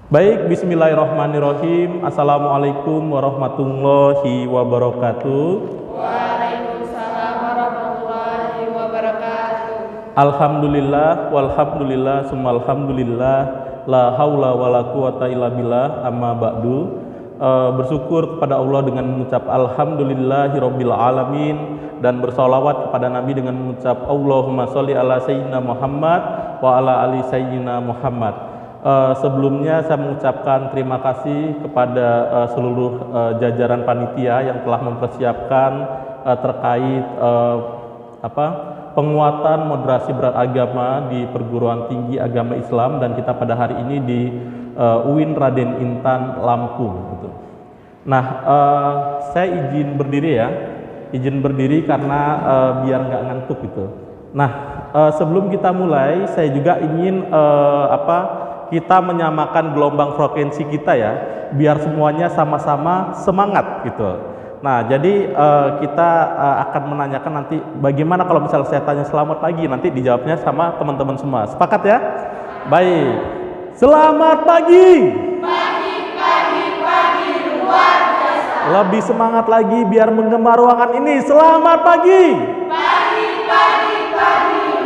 Baik, bismillahirrahmanirrahim. Assalamualaikum warahmatullahi wabarakatuh. Waalaikumsalam warahmatullahi wabarakatuh. Alhamdulillah, walhamdulillah, summalhamdulillah, la haula wala quwata illa billah, amma ba'du. Bersyukur kepada Allah dengan mengucap alhamdulillahirabbil alamin dan bersolawat kepada Nabi dengan mengucap Allahumma sholli ala sayyidina Muhammad wa ala ali sayyidina Muhammad. Sebelumnya saya mengucapkan terima kasih kepada seluruh jajaran panitia yang telah mempersiapkan terkait penguatan moderasi beragama di perguruan tinggi agama Islam, dan kita pada hari ini di UIN Raden Intan Lampung gitu. Nah, saya izin berdiri karena biar nggak ngantuk gitu. Nah, sebelum kita mulai saya juga ingin kita menyamakan gelombang frekuensi kita ya, biar semuanya sama-sama semangat gitu. Nah, jadi kita akan menanyakan nanti bagaimana kalau misalnya saya tanya selamat pagi, nanti dijawabnya sama teman-teman semua. Sepakat ya? Baik. Selamat pagi. Pagi luar biasa. Lebih semangat lagi biar menggema ruangan ini. Selamat pagi. Pagi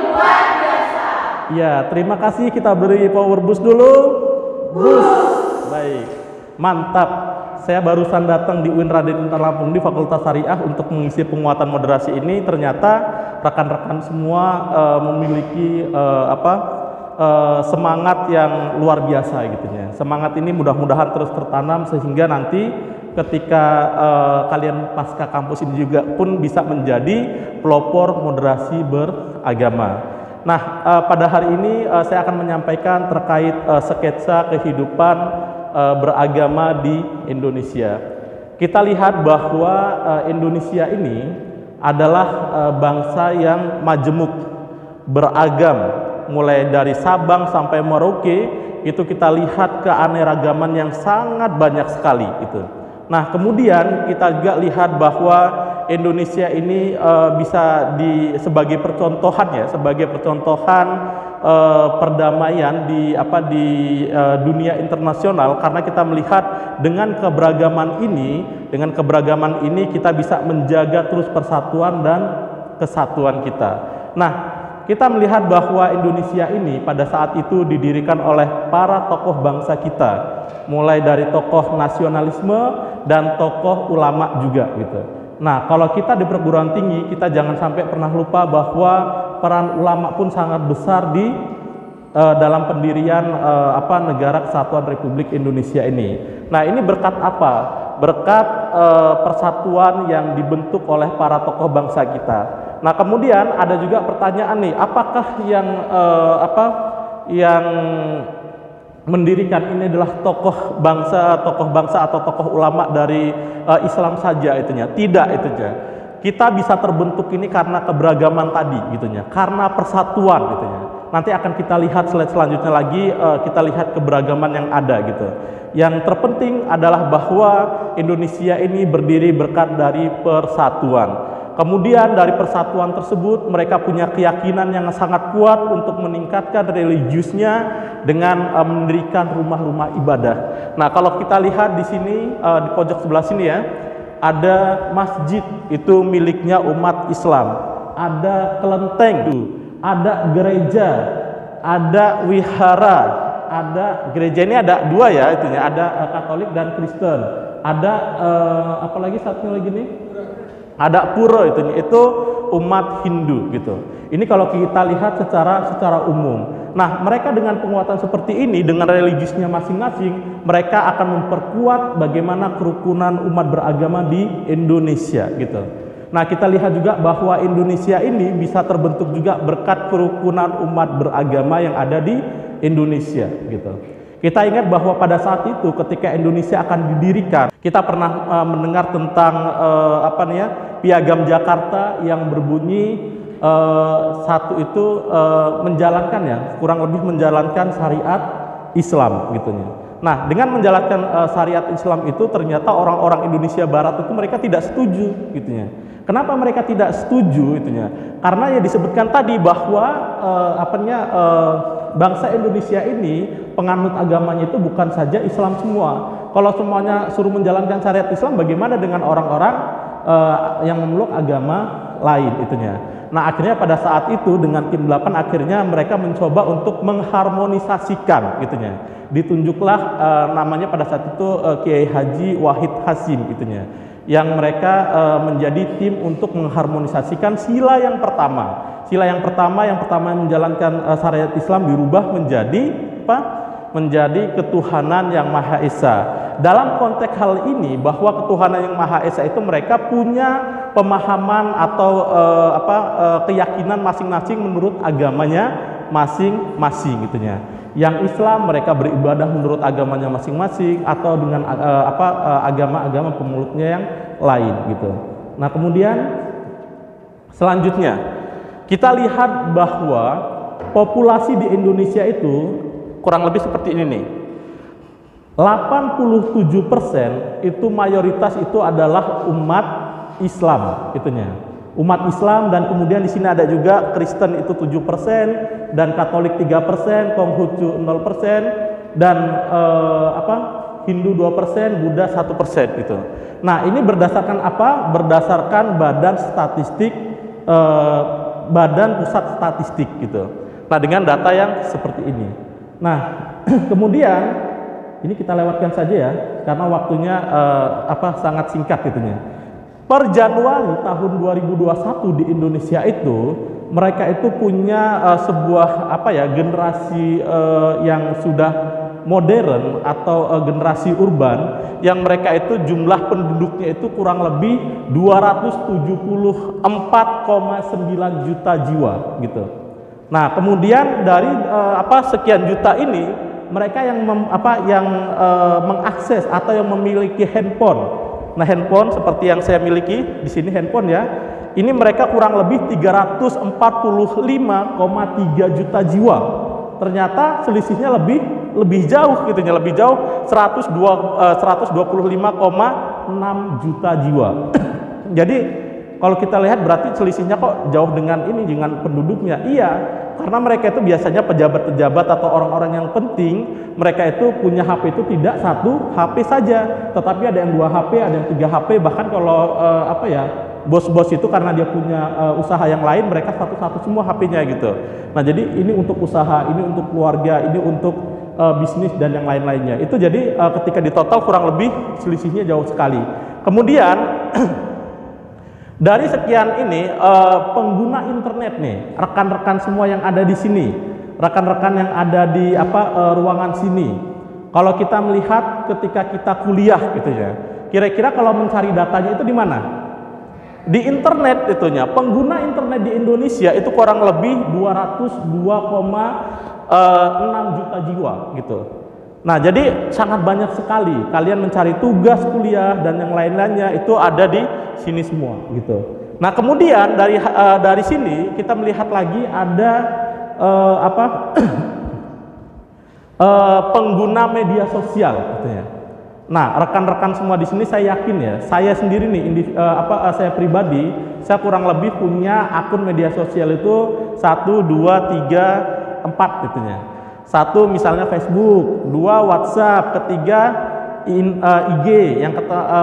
luar biasa. Ya, terima kasih. Kita beri power boost dulu. Boost. Baik. Mantap. Saya barusan datang di UIN Raden Intan Lampung di Fakultas Syariah untuk mengisi penguatan moderasi ini. Ternyata rekan-rekan semua memiliki semangat yang luar biasa gitu ya. Semangat ini mudah-mudahan terus tertanam sehingga nanti ketika kalian pasca kampus ini juga pun bisa menjadi pelopor moderasi beragama. Nah, pada hari ini saya akan menyampaikan terkait sketsa kehidupan beragama di Indonesia. Kita lihat bahwa Indonesia ini adalah bangsa yang majemuk, beragam, mulai dari Sabang sampai Merauke. Itu kita lihat keanekaragaman yang sangat banyak sekali itu. Nah, kemudian kita juga lihat bahwa Indonesia ini bisa sebagai percontohan perdamaian di dunia internasional, karena kita melihat dengan keberagaman ini kita bisa menjaga terus persatuan dan kesatuan kita. Nah, kita melihat bahwa Indonesia ini pada saat itu didirikan oleh para tokoh bangsa kita, mulai dari tokoh nasionalisme dan tokoh ulama juga gitu. Nah, kalau kita di perguruan tinggi, kita jangan sampai pernah lupa bahwa peran ulama pun sangat besar di dalam pendirian negara Kesatuan Republik Indonesia ini. Nah, ini berkat apa? Berkat persatuan yang dibentuk oleh para tokoh bangsa kita. Nah, kemudian ada juga pertanyaan nih, apakah yang mendirikan ini adalah tokoh bangsa atau tokoh ulama dari Islam saja itunya? Tidak itunya. Kita bisa terbentuk ini karena keberagaman tadi gitunya, karena persatuan gitunya. Nanti akan kita lihat slide selanjutnya lagi, kita lihat keberagaman yang ada gitu. Yang terpenting adalah bahwa Indonesia ini berdiri berkat dari persatuan. Kemudian dari persatuan tersebut mereka punya keyakinan yang sangat kuat untuk meningkatkan religiusnya dengan mendirikan rumah-rumah ibadah. Nah, kalau kita lihat di sini di pojok sebelah sini ya, ada masjid itu miliknya umat Islam, ada kelenteng, ada gereja, ada wihara, ada gereja ini ada dua ya itunya, ada Katolik dan Kristen, ada apalagi satunya lagi nih, ada pura itu umat Hindu gitu. Ini kalau kita lihat secara umum. Nah, mereka dengan penguatan seperti ini, dengan religiusnya masing-masing, mereka akan memperkuat bagaimana kerukunan umat beragama di Indonesia gitu. Nah, kita lihat juga bahwa Indonesia ini bisa terbentuk juga berkat kerukunan umat beragama yang ada di Indonesia gitu. Kita ingat bahwa pada saat itu ketika Indonesia akan didirikan, kita pernah mendengar tentang Piagam Jakarta yang berbunyi satu itu kurang lebih menjalankan syariat Islam gitu. Nah, dengan menjalankan syariat Islam itu ternyata orang-orang Indonesia Barat itu mereka tidak setuju gitu ya. Kenapa mereka tidak setuju itunya? Karena ya disebutkan tadi bahwa bangsa Indonesia ini penganut agamanya itu bukan saja Islam semua. Kalau semuanya suruh menjalankan syariat Islam, bagaimana dengan orang-orang yang memeluk agama lain itunya? Nah, akhirnya pada saat itu dengan tim 8 akhirnya mereka mencoba untuk mengharmonisasikan itunya. Ditunjuklah namanya pada saat itu Kiai Haji Wahid Hasyim itunya. Yang mereka menjadi tim untuk mengharmonisasikan sila yang pertama. Sila yang pertama menjalankan syariat Islam dirubah menjadi apa? Menjadi ketuhanan yang Maha Esa. Dalam konteks hal ini bahwa ketuhanan yang Maha Esa itu mereka punya pemahaman atau keyakinan masing-masing menurut agamanya masing-masing gitunya. Yang Islam mereka beribadah menurut agamanya masing-masing atau dengan agama-agama pemeluknya yang lain gitu. Nah, kemudian selanjutnya kita lihat bahwa populasi di Indonesia itu kurang lebih seperti ini nih. 87% itu mayoritas itu adalah umat Islam itunya. Umat Islam, dan kemudian di sini ada juga Kristen itu 7% dan Katolik 3%, Konghucu 0% dan Hindu 2%, Buddha 1% gitu. Nah, ini berdasarkan apa? Berdasarkan Badan Pusat Statistik gitu. Nah, dengan data yang seperti ini. Nah, kemudian ini kita lewatkan saja ya, karena waktunya sangat singkat gitunya. Per Januari tahun 2021 di Indonesia itu mereka itu punya sebuah generasi yang sudah modern atau generasi urban yang mereka itu jumlah penduduknya itu kurang lebih 274,9 juta jiwa gitu. Nah, kemudian dari sekian juta ini mereka yang mengakses atau yang memiliki handphone. Nah, handphone seperti yang saya miliki di sini handphone ya. Ini mereka kurang lebih 345,3 juta jiwa. Ternyata selisihnya lebih jauh gitu ya, lebih jauh 125,6 juta jiwa. Jadi kalau kita lihat berarti selisihnya kok jauh dengan penduduknya. Iya, karena mereka itu biasanya pejabat-pejabat atau orang-orang yang penting, mereka itu punya HP itu tidak satu HP saja, tetapi ada yang 2 HP, ada yang 3 HP, bahkan kalau bos-bos itu karena dia punya usaha yang lain, mereka satu-satu semua HP-nya gitu. Nah, jadi ini untuk usaha, ini untuk keluarga, ini untuk bisnis dan yang lain-lainnya. Itu jadi ketika ditotal kurang lebih selisihnya jauh sekali. Kemudian dari sekian ini pengguna internet nih, rekan-rekan semua yang ada di sini, rekan-rekan yang ada di ruangan sini. Kalau kita melihat ketika kita kuliah gitu ya, kira-kira kalau mencari datanya itu di mana? Di internet itunya. Pengguna internet di Indonesia itu kurang lebih 202,6 juta jiwa gitu. Nah, jadi sangat banyak sekali kalian mencari tugas kuliah dan yang lain-lainnya itu ada di sini semua gitu. Nah, kemudian dari sini kita melihat lagi ada pengguna media sosial gitu ya. Nah, rekan-rekan semua di sini saya yakin ya, saya sendiri nih saya pribadi, saya kurang lebih punya akun media sosial itu 1 2 3 4 gitu ya. 1 misalnya Facebook, 2 WhatsApp, ketiga IG, yang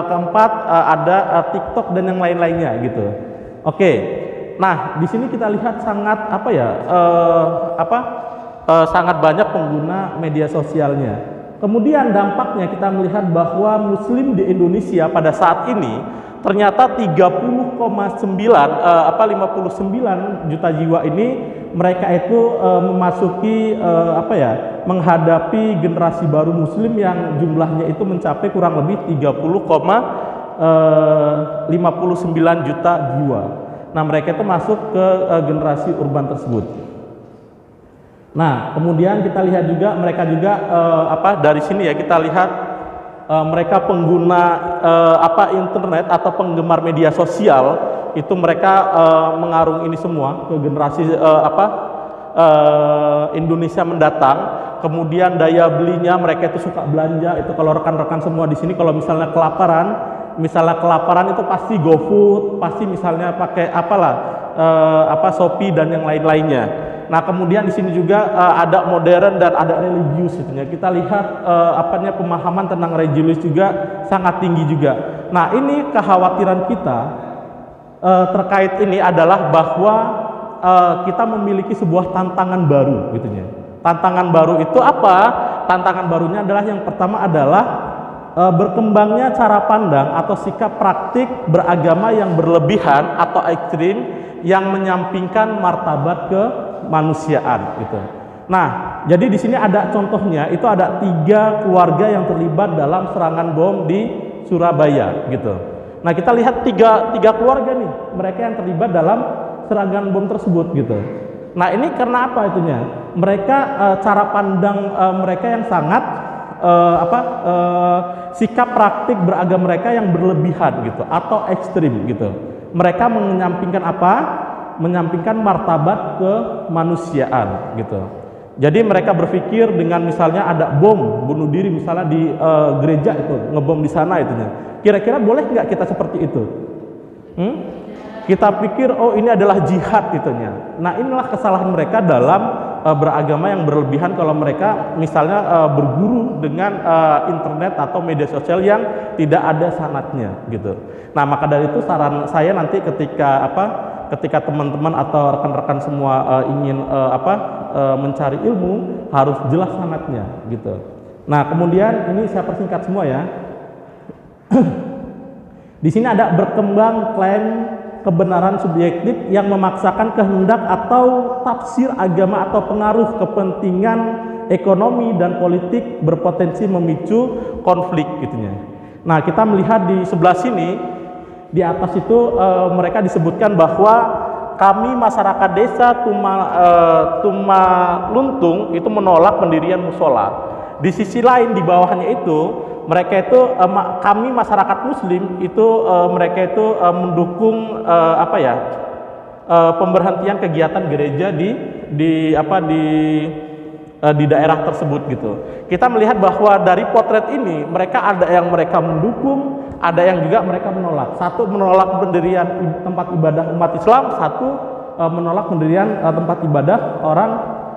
keempat ada TikTok dan yang lain-lainnya gitu. Oke. Nah, di sini kita lihat sangat sangat banyak pengguna media sosialnya. Kemudian dampaknya kita melihat bahwa Muslim di Indonesia pada saat ini ternyata 59 juta jiwa ini mereka itu memasuki menghadapi generasi baru Muslim yang jumlahnya itu mencapai kurang lebih 30,59 juta jiwa. Nah, mereka itu masuk ke generasi urban tersebut. Nah, kemudian kita lihat juga mereka juga dari sini ya kita lihat mereka pengguna internet atau penggemar media sosial itu mereka mengarung ini semua ke generasi Indonesia mendatang. Kemudian daya belinya mereka itu suka belanja itu. Kalau rekan-rekan semua di sini kalau misalnya kelaparan misalnya kelaparan itu pasti GoFood, pasti misalnya pakai Shopee dan yang lain-lainnya. Nah, kemudian di sini juga ada modern dan ada religius gitu ya. Kita lihat pemahaman tentang religius juga sangat tinggi juga. Nah, ini kekhawatiran kita terkait ini adalah bahwa kita memiliki sebuah tantangan baru gitu ya. Tantangan baru itu apa? Tantangan barunya adalah yang pertama adalah berkembangnya cara pandang atau sikap praktik beragama yang berlebihan atau ekstrim yang menyampingkan martabat kemanusiaan gitu. Nah, jadi di sini ada contohnya, itu ada 3 keluarga yang terlibat dalam serangan bom di Surabaya gitu. Nah, kita lihat tiga keluarga nih, mereka yang terlibat dalam serangan bom tersebut gitu. Nah, ini karena apa itunya? Mereka cara pandang mereka yang sangat sikap praktik beragama mereka yang berlebihan gitu atau ekstrim gitu. Mereka menyampingkan apa? Menyampingkan martabat kemanusiaan gitu. Jadi mereka berpikir dengan misalnya ada bom bunuh diri misalnya di gereja itu, ngebom di sana itunya. Kira-kira boleh nggak kita seperti itu? Kita pikir oh ini adalah jihad itunya. Nah, inilah kesalahan mereka dalam beragama yang berlebihan kalau mereka misalnya berguru dengan internet atau media sosial yang tidak ada sanadnya gitu. Nah, maka dari itu saran saya nanti ketika teman-teman atau rekan-rekan semua ingin mencari ilmu harus jelas sanadnya gitu. Nah, kemudian ini saya persingkat semua ya. Di sini ada berkembang klaim kebenaran subjektif yang memaksakan kehendak atau tafsir agama atau pengaruh kepentingan ekonomi dan politik berpotensi memicu konflik gitunya. Nah, kita melihat di sebelah sini di atas itu mereka disebutkan bahwa kami masyarakat desa Tumaluntung itu menolak pendirian musola. Di sisi lain di bawahnya itu mereka itu kami masyarakat muslim itu mereka itu mendukung pemberhentian kegiatan gereja di daerah tersebut gitu. Kita melihat bahwa dari potret ini mereka ada yang mereka mendukung, ada yang juga mereka menolak. Satu menolak pendirian tempat ibadah umat Islam, satu menolak pendirian tempat ibadah orang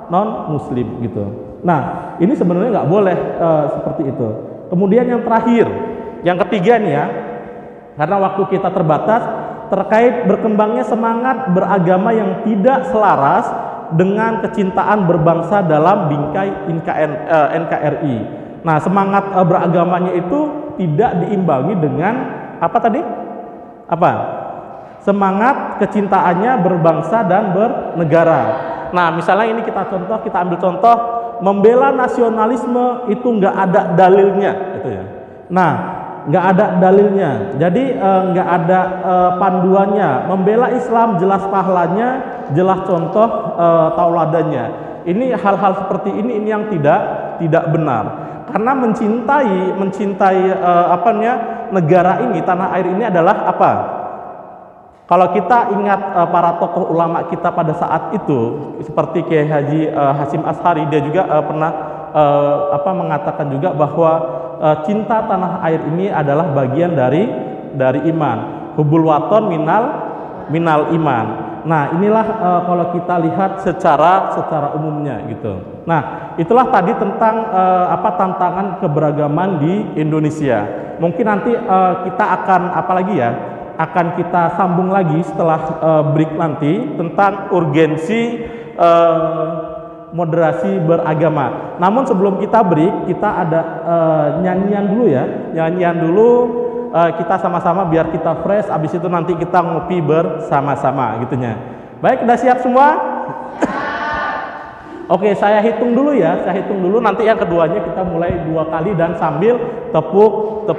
non muslim gitu. Nah, ini sebenarnya nggak boleh seperti itu. Kemudian yang terakhir, yang ketiga nih ya, karena waktu kita terbatas, terkait berkembangnya semangat beragama yang tidak selaras dengan kecintaan berbangsa dalam bingkai NKRI. Nah, semangat beragamanya itu tidak diimbangi dengan apa tadi? Semangat kecintaannya berbangsa dan bernegara. Nah, misalnya ini kita ambil contoh, membela nasionalisme itu nggak ada dalilnya, itu ya. Nah, nggak ada dalilnya, jadi nggak ada panduannya. Membela Islam jelas pahalanya, jelas contoh tauladannya. Ini hal-hal seperti ini yang tidak benar. Karena mencintai negara ini, tanah air ini adalah apa? Kalau kita ingat para tokoh ulama kita pada saat itu, seperti Kiai Haji Hasyim Asy'ari, dia juga pernah mengatakan juga bahwa cinta tanah air ini adalah bagian dari iman. Hubul waton minal iman. Nah, inilah kalau kita lihat secara umumnya gitu. Nah, itulah tadi tentang tantangan keberagaman di Indonesia. Mungkin nanti kita akan akan kita sambung lagi setelah break nanti tentang urgensi moderasi beragama. Namun sebelum kita break, kita ada nyanyian dulu ya. Nyanyian dulu kita sama-sama biar kita fresh, habis itu nanti kita ngopi bersama-sama gitunya. Baik, udah siap semua? Oke, saya hitung dulu ya. Nanti yang keduanya kita mulai 2 kali dan sambil tepuk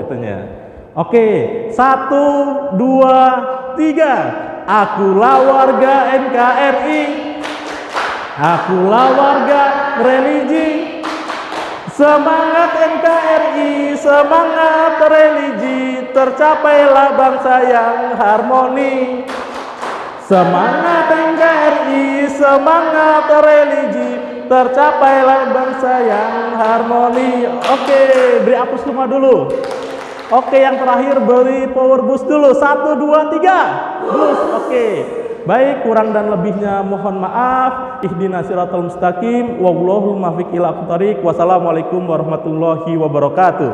itunya. Oke, 1, 2, 3. Akulah warga NKRI, akulah warga religi. Semangat NKRI, semangat religi, tercapailah bangsa yang harmoni. Semangat NKRI, semangat religi, tercapailah bangsa yang harmoni. Oke, beri aplaus semua dulu. Oke, yang terakhir beri power boost dulu. 1, 2, 3. Boost. Oke. Baik, kurang dan lebihnya mohon maaf. Ihdinas siratal mustaqim. Wallahul muwaffiq ila aqwamit thoriq. Wassalamualaikum warahmatullahi wabarakatuh.